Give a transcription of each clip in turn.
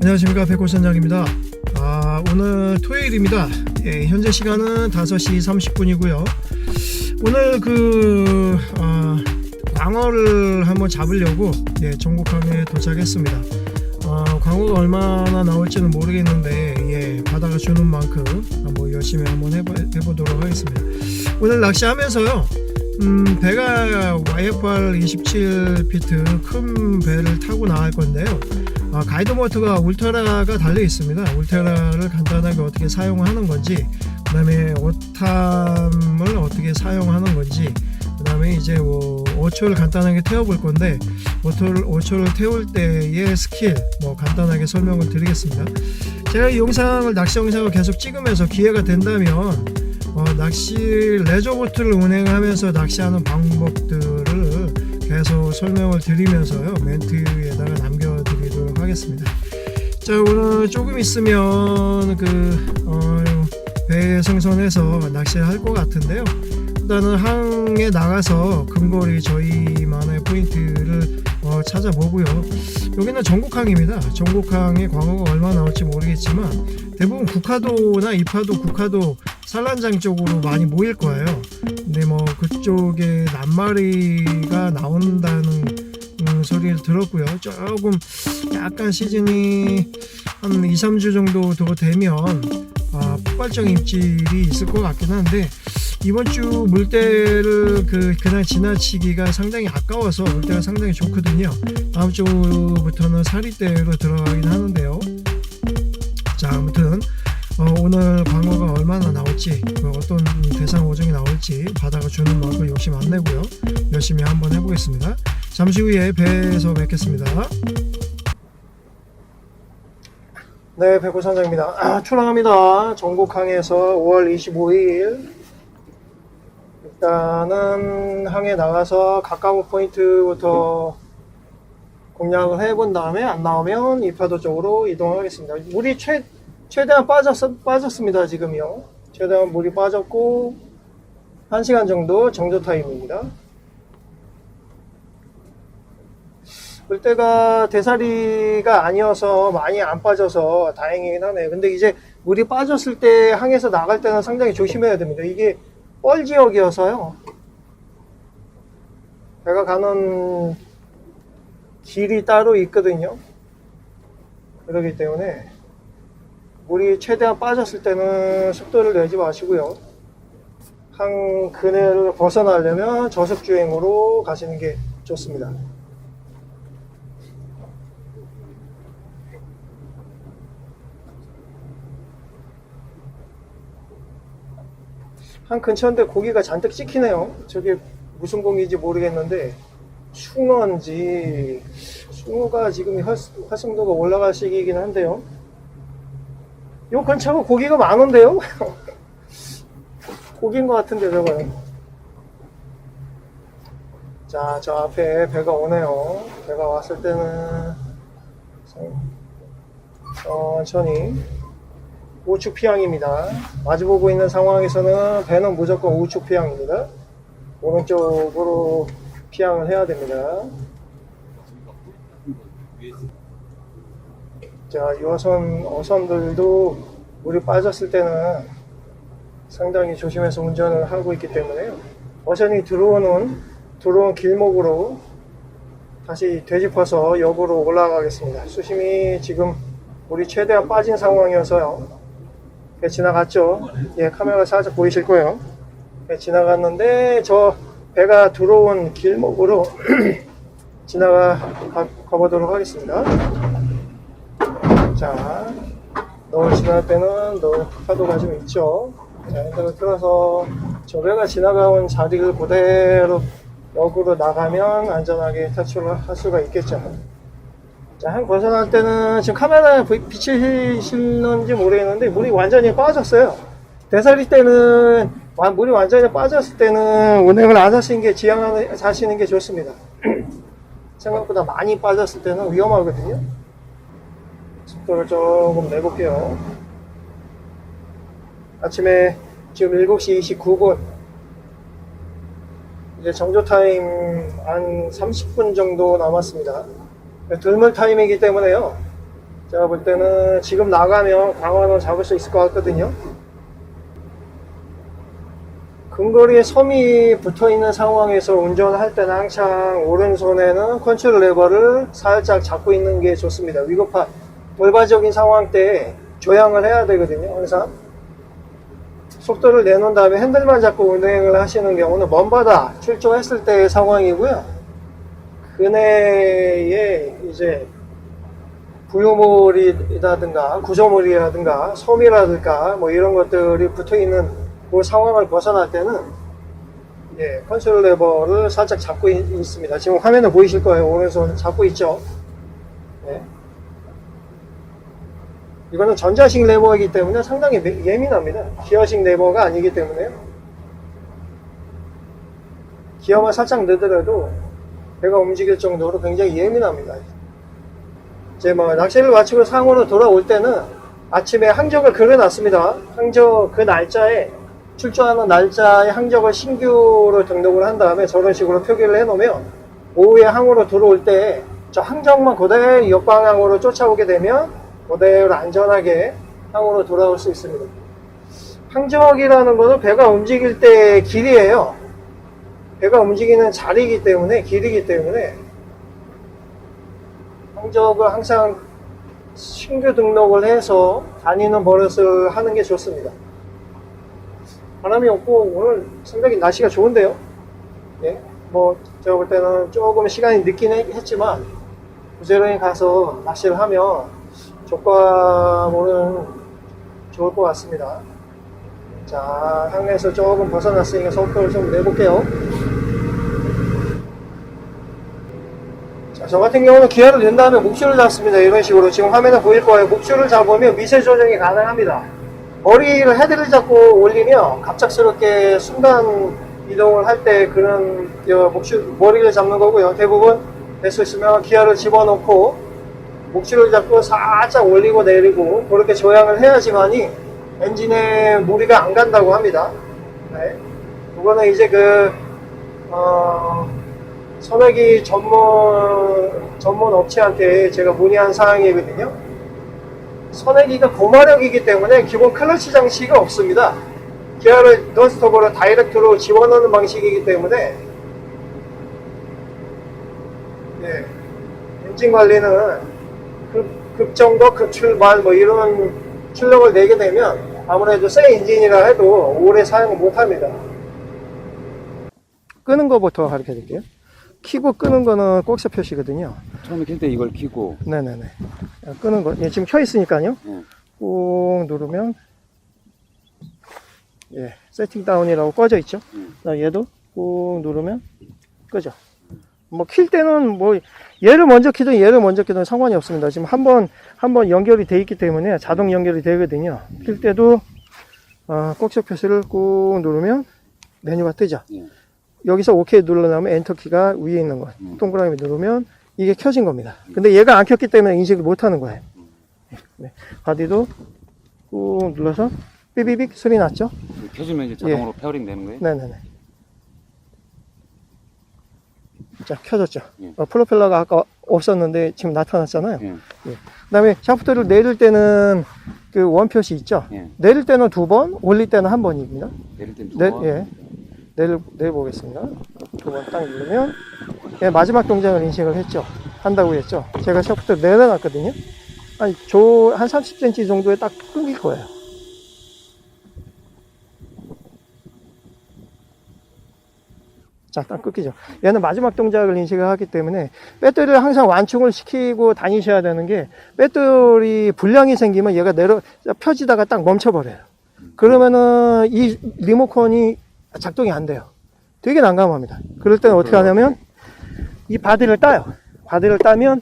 안녕하십니까, 백호선장입니다. 오늘 토요일입니다. 현재 시간은 5시 30분이고요 오늘 광어를 한번 잡으려고 전국항에 도착했습니다. 광어가 얼마나 나올지는 모르겠는데 바다가 주는 만큼 한번 열심히 한번 해보도록 하겠습니다. 오늘 낚시하면서요, 배가 YFR 27피트 큰 배를 타고 나갈 건데요, 가이드 모터가 울트라가 달려 있습니다. 울트라를 간단하게 어떻게 사용하는 건지, 그 다음에 오탐을 어떻게 사용하는 건지, 그 다음에 이제 오초를 간단하게 태워볼 건데, 오초를 태울 때의 스킬 간단하게 설명을 드리겠습니다. 제가 이 낚시 영상을 계속 찍으면서 기회가 된다면 낚시 레저보트를 운행하면서 낚시하는 방법들을 계속 설명을 드리면서요, 멘트에다가 남겨드리도록 하겠습니다. 자, 오늘 조금 있으면 배 승선해서 낚시를 할 것 같은데요, 일단은 항에 나가서 근거리 저희만의 포인트를 찾아보고요. 여기는 전국항입니다. 전국항에 광어가 얼마 나올지 모르겠지만 대부분 국화도나 이파도, 국화도, 산란장 쪽으로 많이 모일 거예요. 근데 그쪽에 낱마리가 나온다는 소리를 들었고요. 조금 약간 시즌이 한 2-3주 정도 더 되면 폭발적 입질이 있을 것 같긴 한데, 이번 주 물때를 그냥 지나치기가 상당히 아까워서 물때가 상당히 좋거든요. 다음 주부터는 사리대로 들어가긴 하는데요. 자, 아무튼 오늘 광어가 얼마나 나올지, 어떤 대상 어종이 나올지 바다가 주는 만큼 욕심 안 내고요, 열심히 한번 해보겠습니다. 잠시 후에 배에서 뵙겠습니다. 네, 백호선장입니다. 출항합니다. 전국항에서 5월 25일 일단은 항에 나가서 가까운 포인트부터 공략을 해본 다음에 안 나오면 이파도 쪽으로 이동하겠습니다. 물이 최대한 빠졌습니다. 지금요. 최대한 물이 빠졌고 1시간 정도 정조 타임입니다. 물때가 대사리가 아니어서 많이 안 빠져서 다행이긴 하네요. 근데 이제 물이 빠졌을 때 항에서 나갈 때는 상당히 조심해야 됩니다. 이게 뻘 지역이어서요, 배가 가는 길이 따로 있거든요. 그렇기 때문에 물이 최대한 빠졌을 때는 속도를 내지 마시고요, 항 그네를 벗어나려면 저속주행으로 가시는 게 좋습니다. 한 근처인데 고기가 잔뜩 찍히네요. 저게 무슨 고기인지 모르겠는데 숭어인지, 숭어가 지금 활성도가 올라갈 시기이긴 한데요, 요 근처가 고기가 많은데요. 고기인 것 같은데 저거는. 자, 저 앞에 배가 오네요. 배가 왔을 때는 천천히 우측 피항입니다. 마주보고 있는 상황에서는 배는 무조건 우측 피항입니다. 오른쪽으로 피항을 해야 됩니다. 자, 어선들도 물이 빠졌을 때는 상당히 조심해서 운전을 하고 있기 때문에요, 어선이 들어오는 길목으로 다시 되짚어서 역으로 올라가겠습니다. 수심이 지금 물이 최대한 빠진 상황이어서요, 배 지나갔죠? 카메라가 살짝 보이실 거예요. 배 지나갔는데 저 배가 들어온 길목으로 지나가 보도록 하겠습니다. 자, 너울 지날 때는 파도가 좀 있죠. 자, 핸들을 틀어서 저 배가 지나가온 자리를 그대로 역으로 나가면 안전하게 탈출을 할 수가 있겠죠. 자, 항 벗어날 때는 지금 카메라에 비치시는지 모르겠는데 물이 완전히 빠졌어요. 대사리 때는 물이 완전히 빠졌을 때는 운행을 안 하시는 게 하시는 게 좋습니다. 생각보다 많이 빠졌을 때는 위험하거든요. 속도를 조금 내볼게요. 아침에 지금 7시 29분, 이제 정조 타임 한 30분 정도 남았습니다. 들물 타임이기 때문에요, 제가 볼 때는 지금 나가면 광어는 잡을 수 있을 것 같거든요. 근거리에 섬이 붙어 있는 상황에서 운전할 때는 항상 오른손에는 컨트롤 레버를 살짝 잡고 있는 게 좋습니다. 위급한 돌발적인 상황 때 조향을 해야 되거든요. 항상 속도를 내놓은 다음에 핸들만 잡고 운행을 하시는 경우는 먼바다 출조했을 때의 상황이고요. 근해에 이제 부유물이라든가 구조물이라든가 섬이라든가 뭐 이런 것들이 붙어 있는 그 상황을 벗어날 때는 컨트롤 레버를 살짝 잡고 있습니다. 지금 화면에 보이실 거예요. 오른손 잡고 있죠. 네. 이거는 전자식 레버이기 때문에 상당히 예민합니다. 기어식 레버가 아니기 때문에요. 기어만 살짝 넣더라도 배가 움직일 정도로 굉장히 예민합니다. 이제 뭐 낚시를 마치고 상으로 돌아올 때는 아침에 항적을 그려놨습니다. 항적 그 날짜에 출조하는 날짜의 항적을 신규로 등록을 한 다음에 저런 식으로 표기를 해 놓으면 오후에 항으로 들어올 때 저 항적만 그대로 역방향으로 쫓아오게 되면 그대로 안전하게 항으로 돌아올 수 있습니다. 항적이라는 것은 배가 움직일 때 길이에요. 배가 움직이는 자리이기 때문에, 길이기 때문에 항적을 항상 신규 등록을 해서 다니는 버릇을 하는 게 좋습니다. 바람이 없고 오늘 상당히 날씨가 좋은데요. 예? 뭐 제가 볼 때는 조금 시간이 늦긴 했지만 부지런히 가서 낚시를 하면 조과물은 좋을 것 같습니다. 자, 항에서 조금 벗어났으니까 속도를 좀 내볼게요. 자, 저 같은 경우는 기어를 낸 다음에 목줄을 잡습니다. 이런 식으로 지금 화면에 보일 거예요. 목줄을 잡으면 미세 조정이 가능합니다. 머리를 헤드를 잡고 올리면 갑작스럽게 순간 이동을 할 때 그런 머리를 잡는 거고요. 대부분 될 수 있으면 기어를 집어넣고 목줄을 잡고 살짝 올리고 내리고 그렇게 조향을 해야지만이 엔진에 무리가 안 간다고 합니다. 네. 그거는 이제 선회기 전문 업체한테 제가 문의한 사항이거든요. 선회기가 고마력이기 때문에 기본 클러치 장치가 없습니다. 기어를 논스톱으로 다이렉트로 집어넣는 방식이기 때문에 엔진 관리는 급정거, 급출발 뭐 이런 출력을 내게 되면 아무래도 새 엔진이라 해도 오래 사용을 못합니다. 끄는 거부터 가르쳐 드릴게요. 키고 끄는 거는 꼭서 표시거든요. 처음에 켤 때 이걸 켜고. 네네네. 끄는 거. 지금 켜 있으니까요. 꾹 누르면 세팅 다운이라고 꺼져 있죠. 얘도 꾹 누르면 끄죠. 뭐 킬 때는 뭐 얘를 먼저 키든 얘를 먼저 키든 상관이 없습니다. 지금 한번 연결이 돼 있기 때문에 자동 연결이 되거든요. 킬 때도 꼭서 표시를 꾹 누르면 메뉴가 뜨죠. 여기서 OK 눌러나면 엔터 키가 위에 있는 거 동그라미 누르면 이게 켜진 겁니다. 근데 얘가 안 켰기 때문에 인식을 못 하는 거예요. 네. 바디도 꾹 눌러서 삐비빅 소리 났죠? 켜지면 이제 자동으로 페어링 되는 거예요? 네네네. 자, 켜졌죠? 프로펠러가 아까 없었는데 지금 나타났잖아요. 그 다음에 샤프트를 내릴 때는 그 원표시 있죠? 내릴 때는 2번, 올릴 때는 1번입니다. 내릴 때는 2번? 내려보겠습니다. 2번 딱 누르면 마지막 동작을 인식을 했죠. 한다고 했죠. 제가 샤프트를 내려놨거든요. 한 30cm 정도에 딱 끊길 거예요. 자, 딱 끊기죠. 얘는 마지막 동작을 인식을 하기 때문에 배터리를 항상 완충을 시키고 다니셔야 되는 게 배터리 불량이 생기면 얘가 펴지다가 딱 멈춰버려요. 그러면은 이 리모컨이 작동이 안 돼요. 되게 난감합니다. 그럴 때는 어떻게 하냐면 이 바디를 따요. 바디를 따면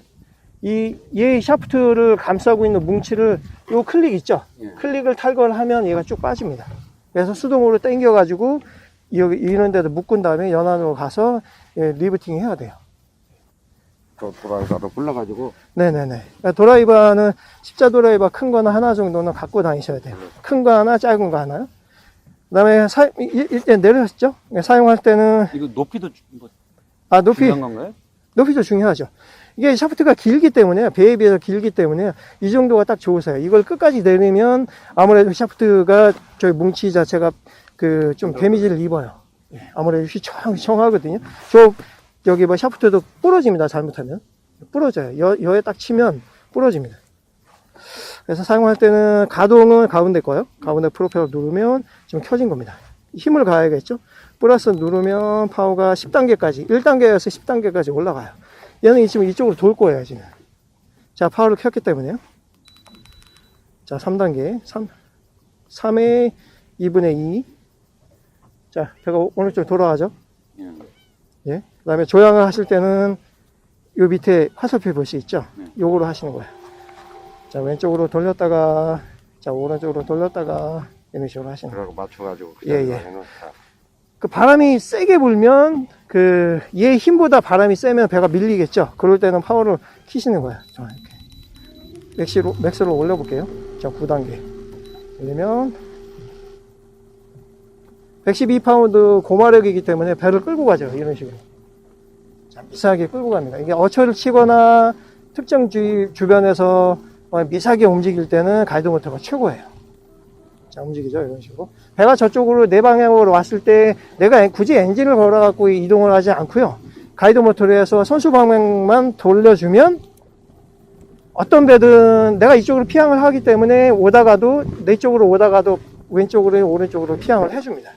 얘 샤프트를 감싸고 있는 뭉치를 요 클릭 있죠? 클릭을 탈거하면 얘가 쭉 빠집니다. 그래서 수동으로 당겨 가지고 여기 이런 데도 묶은 다음에 연안으로 가서 리프팅 해야 돼요. 드라이버로 불러가지고. 네네네. 드라이버는 십자 드라이버 큰 거는 하나 정도는 갖고 다니셔야 돼요. 큰 거 하나, 작은 거 하나요. 그 다음에 일단 내려졌죠? 사용할 때는. 이거 높이도 뭐 높이. 중요한 건가요? 높이도 중요하죠. 이게 샤프트가 길기 때문에, 배에 비해서 길기 때문에 이 정도가 딱 좋으세요. 이걸 끝까지 내리면 아무래도 샤프트가 저희 뭉치 자체가 그 좀 데미지를 입어요. 아무래도 휘청휘청하거든요. 여기 뭐 샤프트도 부러집니다. 잘못하면 부러져요. 여에 딱 치면 부러집니다. 그래서 사용할 때는 가동은 가운데 거요. 가운데 프로펠러 누르면 지금 켜진 겁니다. 힘을 가야겠죠. 플러스 누르면 파워가 10단계까지, 1단계에서 10단계까지 올라가요. 얘는 지금 이쪽으로 돌 거예요, 지금. 자, 파워를 켰기 때문에요. 자, 3단계. 3의 2분의 2. 자, 제가 오른쪽 돌아가죠. 예. 그 다음에 조향을 하실 때는 요 밑에 화살표 볼 수 있죠? 요거로 하시는 거예요. 자, 왼쪽으로 돌렸다가, 자, 오른쪽으로 돌렸다가, 이런 식으로 하시는 거예요. 그러고 맞춰가지고 예, 그냥 예. 해놓자. 그 바람이 세게 불면 얘 힘보다 바람이 세면 배가 밀리겠죠. 그럴 때는 파워를 키시는 거예요. 자, 이렇게 맥스로 올려볼게요. 자, 9단계 올리면 112파운드 고마력이기 때문에 배를 끌고 가죠. 이런 식으로. 자, 미세하게 끌고 갑니다. 이게 어처를 치거나 특정 주변에서 미세하게 움직일 때는 가이드 모터가 최고예요. 자, 움직이죠. 이런 식으로. 배가 저쪽으로 내 방향으로 왔을 때 내가 굳이 엔진을 걸어갖고 이동을 하지 않고요. 가이드 모터를 해서 선수 방향만 돌려주면 어떤 배든 내가 이쪽으로 피항을 하기 때문에 내 쪽으로 오다가도 왼쪽으로 오른쪽으로 피항을 해줍니다.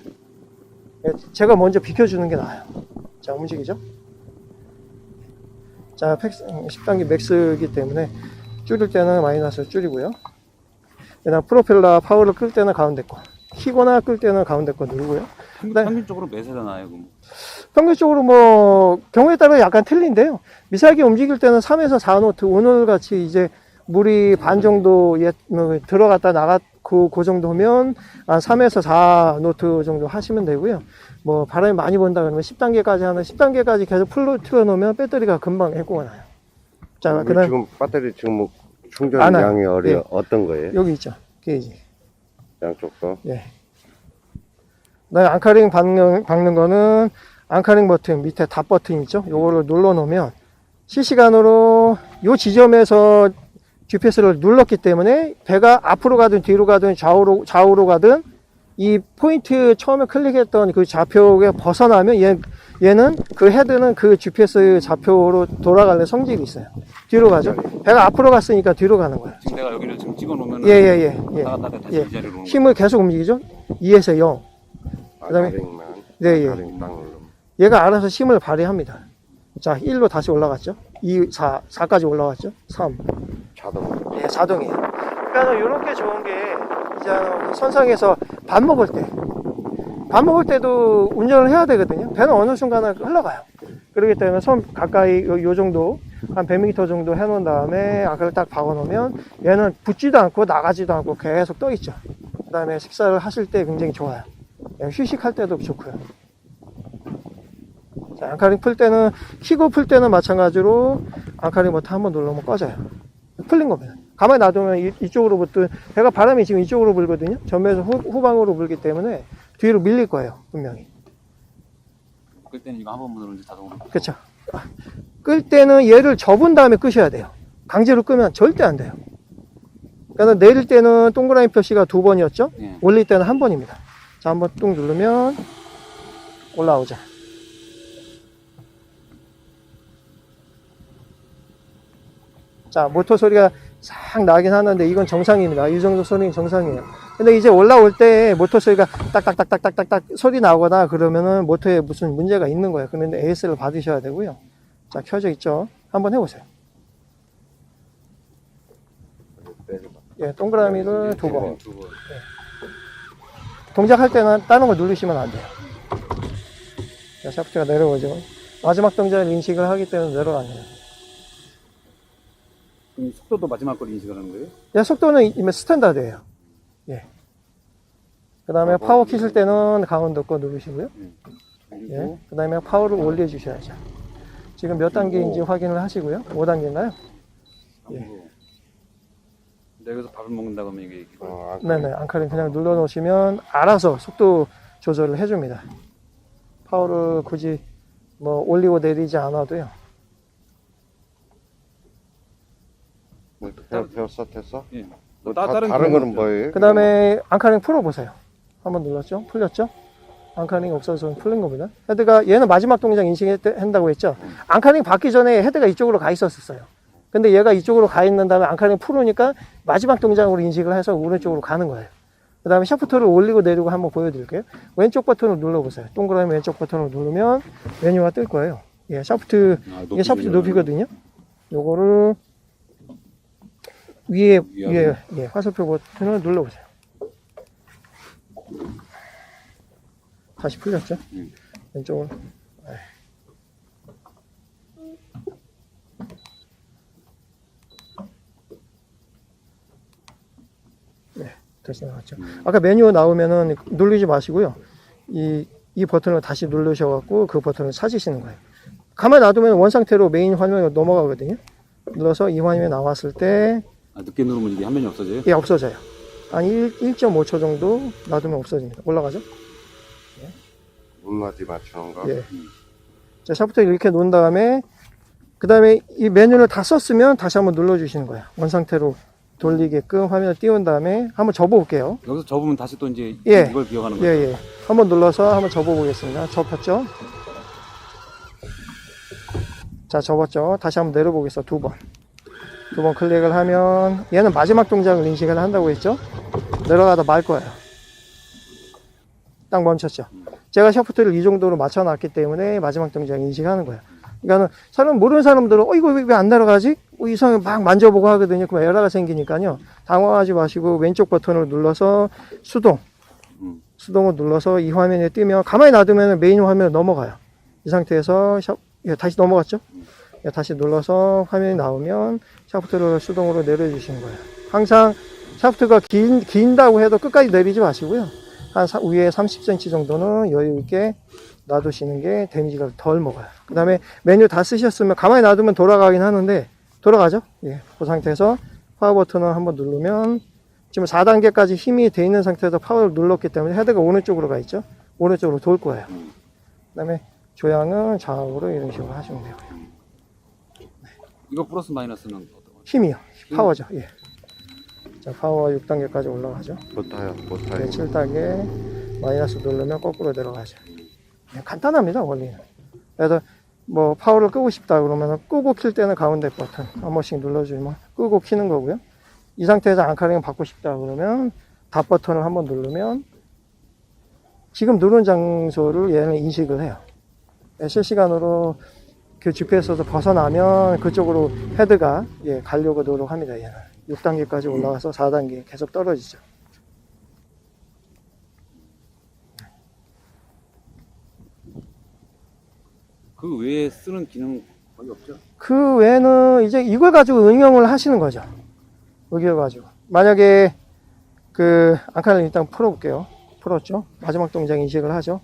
제가 먼저 비켜주는 게 나아요. 자, 움직이죠. 자, 10단계 맥스이기 때문에 줄일 때는 마이너스를 줄이고요. 그다음 프로펠러 파워를 끌 때는 가운데 거, 키거나 끌 때는 가운데 거 누르고요. 평균적으로 몇에다 나요? 그럼? 평균적으로 뭐 경우에 따라 약간 틀린데요. 미세하게 움직일 때는 3에서 4노트, 오늘 같이 이제 물이 반 정도 들어갔다 나갔고 그 정도면 한 3에서 4노트 정도 하시면 되고요. 뭐 바람이 많이 분다 그러면 10단계까지 계속 풀로 틀어놓으면 배터리가 금방 해고가 나요. 자, 그다음 지금 배터리 지금 뭐 충전 안 와요. 양이 예. 어떤 거예요? 여기 있죠. 게이지. 양쪽도? 예. 그다음에 앙카링 박는 거는 앙카링 버튼 밑에 닷 버튼 있죠. 요거를 눌러 놓으면 실시간으로 요 지점에서 GPS를 눌렀기 때문에 배가 앞으로 가든 뒤로 가든 좌우로 가든 이 포인트 처음에 클릭했던 그 좌표에 벗어나면 얘는 그 헤드는 그 GPS 좌표로 돌아가는 성질이 있어요. 뒤로 가죠. 배가 앞으로 갔으니까 뒤로 가는 거예요. 지금 내가 여기를 지금 찍어놓으면 예. 나갔다 다시 예. 이 자리로 오는 힘을 계속 움직이죠. 2에서 0. 그다음에 네, 예. 얘가 알아서 힘을 발휘합니다. 자, 1로 다시 올라갔죠. 2, 4까지 올라갔죠. 3. 자동. 예, 자동이에요. 그러니까 이렇게 좋은 게 이제 선상에서 밥 먹을 때도 운전을 해야 되거든요. 배는 어느 순간에 흘러가요. 그렇기 때문에 손 가까이 요 정도 한 100m 정도 해놓은 다음에 아까를 딱 박아놓으면 얘는 붙지도 않고 나가지도 않고 계속 떠 있죠. 그 다음에 식사를 하실 때 굉장히 좋아요. 휴식할 때도 좋고요. 자, 앙카링 풀 때는 키고 풀 때는 마찬가지로 앙카링 버튼 한번 누르면 꺼져요. 풀린 겁니다. 가만히 놔두면 이쪽으로부터 배가 바람이 지금 이쪽으로 불거든요. 전면에서 후방으로 불기 때문에 뒤로 밀릴 거예요. 분명히. 끌 때는 이거 한 번만 누르면 자동으로. 그렇죠. 끌 때는 얘를 접은 다음에 끄셔야 돼요. 강제로 끄면 절대 안 돼요. 그러니까 내릴 때는 동그라미 표시가 2번이었죠. 예. 올릴 때는 1번입니다. 자, 한번 뚝 누르면 올라오죠. 자, 모터 소리가 싹 나긴 하는데 이건 정상입니다. 이 정도 소리는 정상이에요. 근데 이제 올라올 때 모터 소리가 딱딱딱딱딱딱 소리 나거나 그러면은 모터에 무슨 문제가 있는 거예요. 그런데 AS를 받으셔야 되고요. 자, 켜져 있죠. 한번 해보세요. 예, 동그라미를 2번. 동작할 때는 다른 거 누르시면 안 돼요. 자, 샤프트가 내려오죠. 마지막 동작을 인식을 하기 때문에 내려가네요. 그럼 속도도 마지막 걸 인식하는 거예요? 예, 속도는 이미 스탠다드예요. 예. 그 다음에 파워 키실 때는 가운데 거 누르시고요. 예. 그 다음에 파워를 올려주셔야죠. 지금 몇 단계인지 확인을 하시고요. 5단계인가요? 예. 여기서 밥을 먹는다고 하면 이게 네네. 앙카링 그냥 눌러 놓으시면 알아서 속도 조절을 해줍니다. 파워를 굳이 뭐 올리고 내리지 않아도요. 배웠어? 됐어? 예. 뭐 다른 다른 그런 거는 거 뭐예요? 그 다음에 앙카링 풀어보세요. 한번 눌렀죠? 풀렸죠? 앙카링 없어서 풀린 겁니다. 헤드가 얘는 마지막 동작 인식한다고 했죠? 앙카링 받기 전에 헤드가 이쪽으로 가 있었어요. 근데 얘가 이쪽으로 가 있는 다음에 앙카링 풀으니까 마지막 동작으로 인식을 해서 오른쪽으로 가는 거예요. 그 다음에 샤프트를 올리고 내리고 한번 보여드릴게요. 왼쪽 버튼을 눌러보세요. 동그라미 왼쪽 버튼을 누르면 메뉴가 뜰 거예요. 예, 샤프트, 이게 샤프트 높이거든요. 요거를 위에 예, 화살표 버튼을 눌러보세요. 다시 풀렸죠? 왼쪽으로. 네, 다시 나왔죠. 아까 메뉴 나오면은 누르지 마시고요. 이 버튼을 다시 누르셔갖고 그 버튼을 찾으시는 거예요. 가만히 놔두면 원 상태로 메인 화면으로 넘어가거든요. 눌러서 이 화면에 나왔을 때 늦게 누르면 이게 화면이 없어져요? 예, 없어져요. 한 1.5초 정도 놔두면 없어집니다. 올라가죠? 눈맞이 맞추는 거. 예. 자, 샤프트를 이렇게 놓은 다음에, 그 다음에 이 메뉴를 다 썼으면 다시 한번 눌러주시는 거예요. 원 상태로 돌리게끔 화면을 띄운 다음에 한번 접어볼게요. 여기서 접으면 다시 또 이제 예. 이걸 기억하는 예, 거예요? 예. 한번 눌러서 한번 접어보겠습니다. 접혔죠? 자, 접었죠? 다시 한번 내려보겠습니다. 두 번. 두 번 클릭을 하면, 얘는 마지막 동작을 인식을 한다고 했죠? 내려가다 말 거예요. 딱 멈췄죠? 제가 샤프트를 이 정도로 맞춰놨기 때문에 마지막 동작 인식하는 거예요. 그러니까 모르는 사람들은 이거 왜 안 내려가지? 이상하게 막 만져보고 하거든요. 그럼 에러가 생기니까요. 당황하지 마시고 왼쪽 버튼을 눌러서 수동을 눌러서 이 화면에 뜨면 가만히 놔두면 메인 화면에 넘어가요. 이 상태에서 다시 넘어갔죠? 다시 눌러서 화면이 나오면 샤프트를 수동으로 내려주시는 거예요. 항상 샤프트가 긴다고 해도 끝까지 내리지 마시고요. 한 위에 30cm 정도는 여유 있게 놔두시는 게 데미지가 덜 먹어요. 그 다음에 메뉴 다 쓰셨으면 가만히 놔두면 돌아가긴 하는데 돌아가죠? 예. 그 상태에서 파워 버튼을 한번 누르면 지금 4단계까지 힘이 돼 있는 상태에서 파워를 눌렀기 때문에 헤드가 오른쪽으로 가 있죠? 오른쪽으로 돌 거예요. 그 다음에 조향은 좌우로 이런 식으로 하시면 되고요. 이거 플러스 마이너스는 어떤 거예요? 힘이요. 파워죠. 예. 자, 파워 6단계까지 올라가죠. 못 타요. 못 타요. 네, 7단계 마이너스 누르면 거꾸로 들어가죠. 간단합니다, 원리는. 그래서 뭐 파워를 끄고 싶다 그러면 끄고 킬 때는 가운데 버튼 한 번씩 눌러주면 끄고 키는 거고요. 이 상태에서 앙카링 받고 싶다 그러면 닷 버튼을 한번 누르면 지금 누른 장소를 얘는 인식을 해요. 실시간으로 그 GPS에서 벗어나면 그쪽으로 헤드가 가려고 노력합니다. 얘는 6단계까지 올라가서 4단계 계속 떨어지죠. 그 외에 쓰는 기능 거의 없죠? 그 외에는 이제 이걸 가지고 응용을 하시는 거죠. 이걸 가지고. 만약에 그 앙카를 일단 풀어볼게요. 풀었죠. 마지막 동작 인식을 하죠.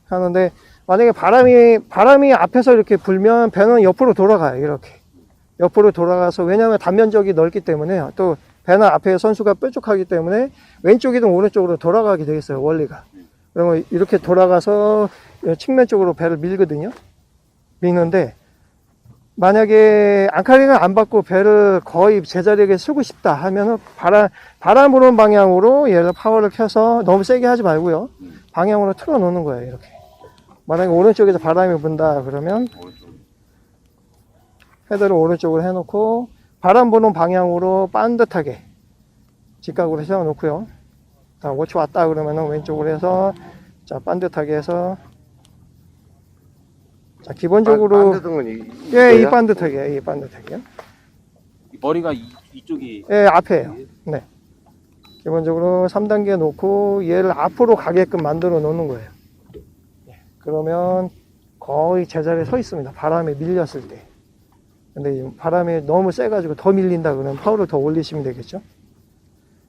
하는데 만약에 바람이 앞에서 이렇게 불면 배는 옆으로 돌아가요. 이렇게. 옆으로 돌아가서 왜냐하면 단면적이 넓기 때문에 또 배는 앞에 선수가 뾰족하기 때문에 왼쪽이든 오른쪽으로 돌아가게 되어 있어요. 원리가. 그러면 이렇게 돌아가서 측면 쪽으로 배를 밀거든요. 미는데 만약에 앙카링을 안 받고 배를 거의 제자리에 쓰고 싶다 하면은 바람 부는 방향으로 얘를 파워를 켜서 너무 세게 하지 말고요. 방향으로 틀어 놓는 거예요. 이렇게. 만약에 오른쪽에서 바람이 분다 그러면 헤드를 오른쪽으로 해놓고 바람 부는 방향으로 반듯하게 직각으로 세워놓고요. 자, 워치 왔다 그러면은 왼쪽으로 해서 자 반듯하게 해서 자 기본적으로 반듯한 이 반듯하게 이 반듯하게요. 머리가 이쪽이 예 앞에요. 네. 기본적으로 3단계 놓고 얘를 앞으로 가게끔 만들어 놓는 거예요. 그러면 거의 제자리에 서 있습니다. 바람에 밀렸을 때. 근데 바람이 너무 세가지고 더 밀린다 그러면 파워를 더 올리시면 되겠죠.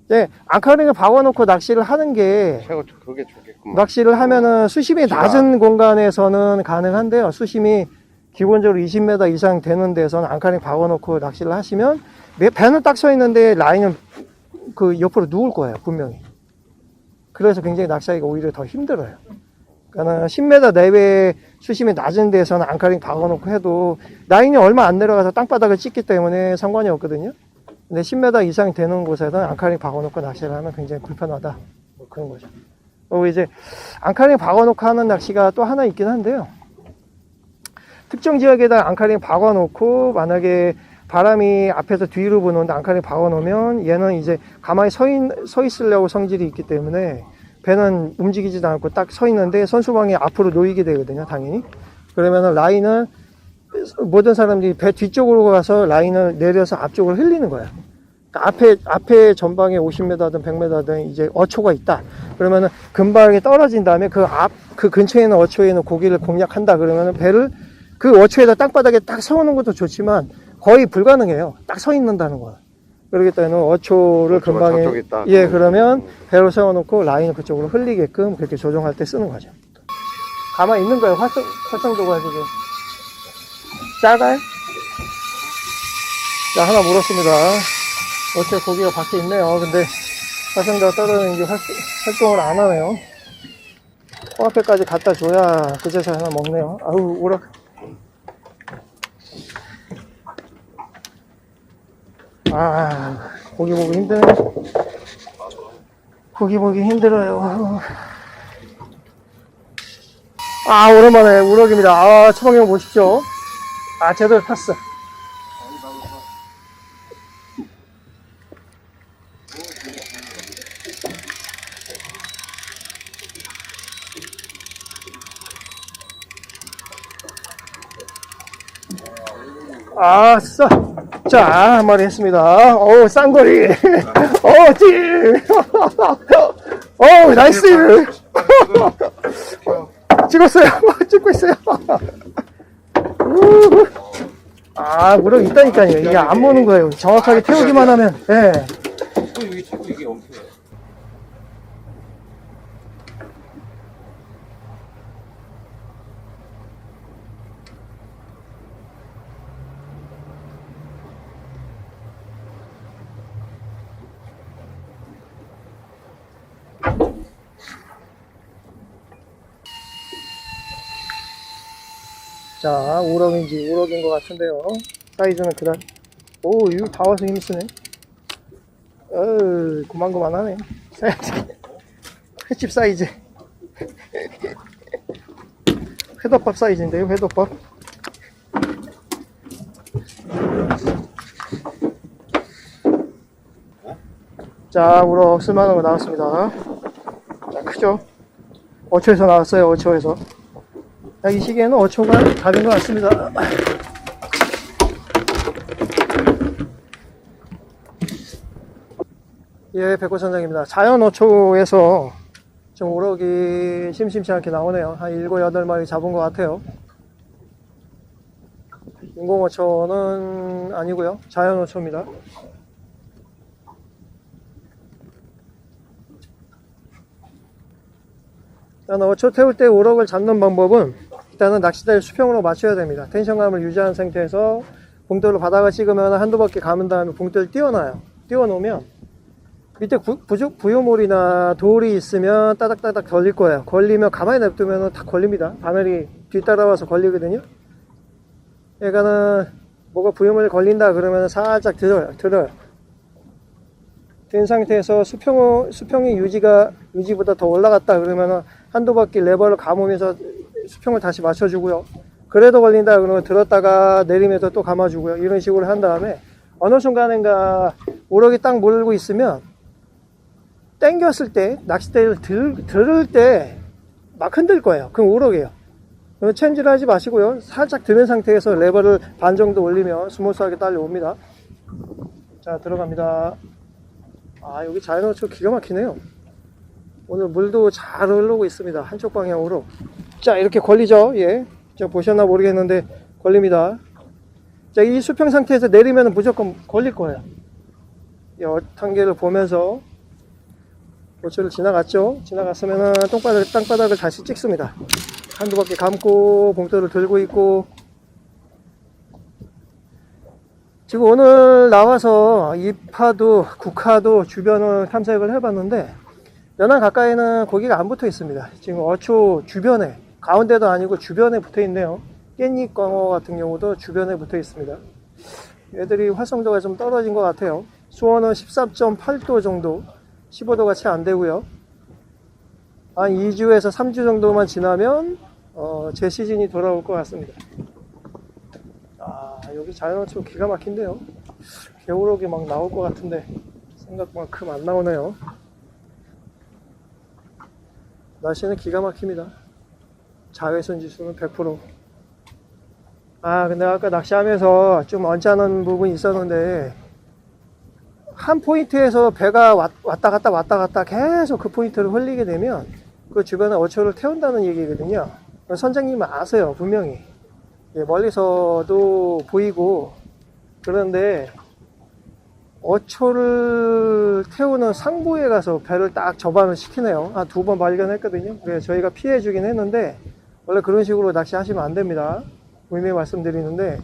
네, 앙카링을 박아놓고 낚시를 하는 게 그게 좋겠구만. 낚시를 하면은 수심이 낮은 공간에서는 가능한데요. 수심이 기본적으로 20m 이상 되는 데서는 앙카링 박아놓고 낚시를 하시면 배는 딱 서 있는데 라인은 그 옆으로 누울 거예요, 분명히. 그래서 굉장히 낚시하기가 오히려 더 힘들어요. 그러니까 10m 내외 수심이 낮은 데서는 앙카링 박아놓고 해도 라인이 얼마 안 내려가서 땅바닥을 찍기 때문에 상관이 없거든요. 근데 10m 이상 되는 곳에는 앙카링 박아놓고 낚시를 하면 굉장히 불편하다. 뭐 그런 거죠. 그리고 이제 앙카링 박아놓고 하는 낚시가 또 하나 있긴 한데요. 특정 지역에다 앙카링 박아놓고 만약에 바람이 앞에서 뒤로 부는데 앙카링 박아놓으면 얘는 이제 가만히 서 있으려고 성질이 있기 때문에 배는 움직이지도 않고 딱 서 있는데 선수방이 앞으로 놓이게 되거든요, 당연히. 그러면 라인을 모든 사람들이 배 뒤쪽으로 가서 라인을 내려서 앞쪽으로 흘리는 거야. 그러니까 앞에 전방에 50m든 100m든 이제 어초가 있다. 그러면은 금방에 떨어진 다음에 그 근처에 있는 어초에 있는 고기를 공략한다. 그러면은 배를 그 어초에다 땅바닥에 딱 세우는 것도 좋지만 거의 불가능해요. 딱 서 있는다는 거야. 그렇기 때문에 어초를 금방에, 저쪽에 있다. 예, 그러면 배로 세워놓고 라인을 그쪽으로 흘리게끔 그렇게 조정할 때 쓰는 거죠. 가만히 있는 거예요. 활성도가 지금. 작아요? 자, 하나 물었습니다. 어째 고기가 밖에 있네요. 근데 활성도가 떨어지는 게 활동을 안 하네요. 코앞에까지 갖다 줘야 그제서 하나 먹네요. 아우, 오락. 아, 고기 보기 힘드네. 고기 보기 힘들어요. 아, 오랜만에 우럭입니다. 아, 처방형 보십시오. 아, 제대로 탔어. 아싸. 자, 한 마리 했습니다. 오, 쌍거리. 오, 찡. 오, 나이스. 찍었어요. 찍고 있어요. 아, 우럭 있다니까요. 이게 안 모는 거예요. 정확하게 태우기만 하면. 예. 여기 자꾸 이게 엄청해. 자, 우럭인지 우럭인 것 같은데요. 사이즈는 그다. 오, 이거 다 와서 힘쓰네. 고만고만하네. 사이즈. 횟집 사이즈. 회덮밥 사이즈인데요, 회덮밥. 자, 우럭 쓸만한 거 나왔습니다. 자, 크죠? 어초에서 나왔어요, 어초에서. 이 시기에는 어초가 답인 것 같습니다. 예, 백호선장입니다. 자연 어초에서 좀 우럭이 심심치 않게 나오네요. 한 7, 8마리 잡은 것 같아요. 인공 어초는 아니고요. 자연 어초입니다. 일단 어초 태울 때 우럭을 잡는 방법은 일단은 낚싯대를 수평으로 맞춰야 됩니다. 텐션감을 유지한 상태에서 봉돌로 바닥을 찍으면 한두 바퀴 감은 다음에 봉돌을 띄워놔요. 띄워놓으면 밑에 부유물이나 돌이 있으면 따닥따닥 걸릴 거예요. 걸리면 가만히 냅두면 다 걸립니다. 바늘이 뒤따라와서 걸리거든요. 얘가는 뭐가 부유물이 걸린다 그러면 살짝 들어요. 든 상태에서 수평이 유지보다 더 올라갔다 그러면 한두 바퀴 레버를 감으면서 수평을 다시 맞춰주고요. 그래도 걸린다 그러면 들었다가 내리면서 또 감아주고요. 이런 식으로 한 다음에 어느 순간인가 우럭이 딱 몰고 있으면 당겼을 때 낚싯대를 들을 때 막 흔들 거예요. 그럼 우럭이에요. 그럼 챔질을 하지 마시고요. 살짝 드는 상태에서 레버를 반 정도 올리면 스무스하게 딸려옵니다. 자, 들어갑니다. 아, 여기 자연어초 기가 막히네요. 오늘 물도 잘 흐르고 있습니다. 한쪽 방향으로. 자, 이렇게 걸리죠. 예. 제가 보셨나 모르겠는데 걸립니다. 자, 이 수평 상태에서 내리면 무조건 걸릴 거예요. 이 단계를 보면서 어초를 지나갔죠. 지나갔으면 땅바닥을 다시 찍습니다. 한두 바퀴 감고 봉돌을 들고 있고. 지금 오늘 나와서 이파도 국화도 주변을 탐색을 해봤는데 연안 가까이는 고기가 안 붙어 있습니다. 지금 어초 주변에, 가운데도 아니고 주변에 붙어 있네요. 깻잎 광어 같은 경우도 주변에 붙어 있습니다. 얘들이 활성도가 좀 떨어진 것 같아요. 수온은 13.8도 정도, 15도가 채 안 되고요. 한 2주에서 3주 정도만 지나면 제 시즌이 돌아올 것 같습니다. 아, 여기 자연어촌 기가 막힌데요. 겨울옥이 막 나올 것 같은데 생각만큼 안 나오네요. 날씨는 기가 막힙니다. 자외선 지수는 100%. 아, 근데 아까 낚시하면서 좀 언짢은 부분이 있었는데, 한 포인트에서 배가 왔다 갔다 계속 그 포인트를 흘리게 되면 그 주변에 어초를 태운다는 얘기거든요. 선장님은 아세요, 분명히. 예, 멀리서도 보이고. 그런데 어초를 태우는 상부에 가서 배를 딱 접안을 시키네요. 한 2번 발견했거든요. 그래서 저희가 피해 주긴 했는데, 원래 그런 식으로 낚시하시면 안 됩니다. 분명히 말씀드리는데,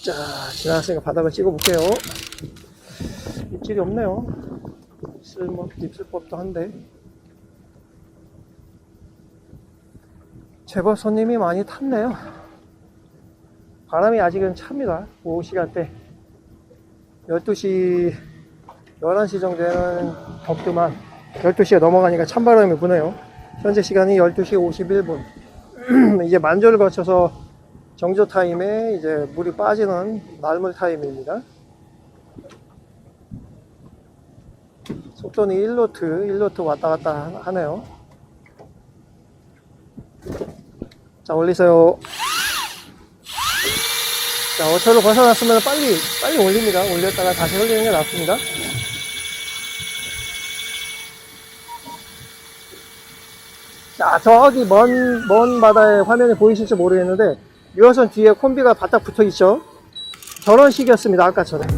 자, 지나갔으니까 바닥을 찍어 볼게요. 입질이 없네요. 있을 법도 한데. 제법 손님이 많이 탔네요. 바람이 아직은 찹니다. 오후 시간대 12시 11시 정도에는 덥더만 12시가 넘어가니까 찬바람이 부네요. 현재 시간이 12시 51분 이제 만조를 거쳐서 정조 타임에 이제 물이 빠지는 날물 타임입니다. 속도는 1노트 왔다 갔다 하네요. 자, 올리세요. 자, 어초를 벗어났으면 빨리 올립니다. 올렸다가 다시 흘리는 게 낫습니다. 자, 저기 먼 바다에 화면에 보이실지 모르겠는데, 유어선 뒤에 콤비가 바짝 붙어 있죠. 저런 식이었습니다. 아까처럼.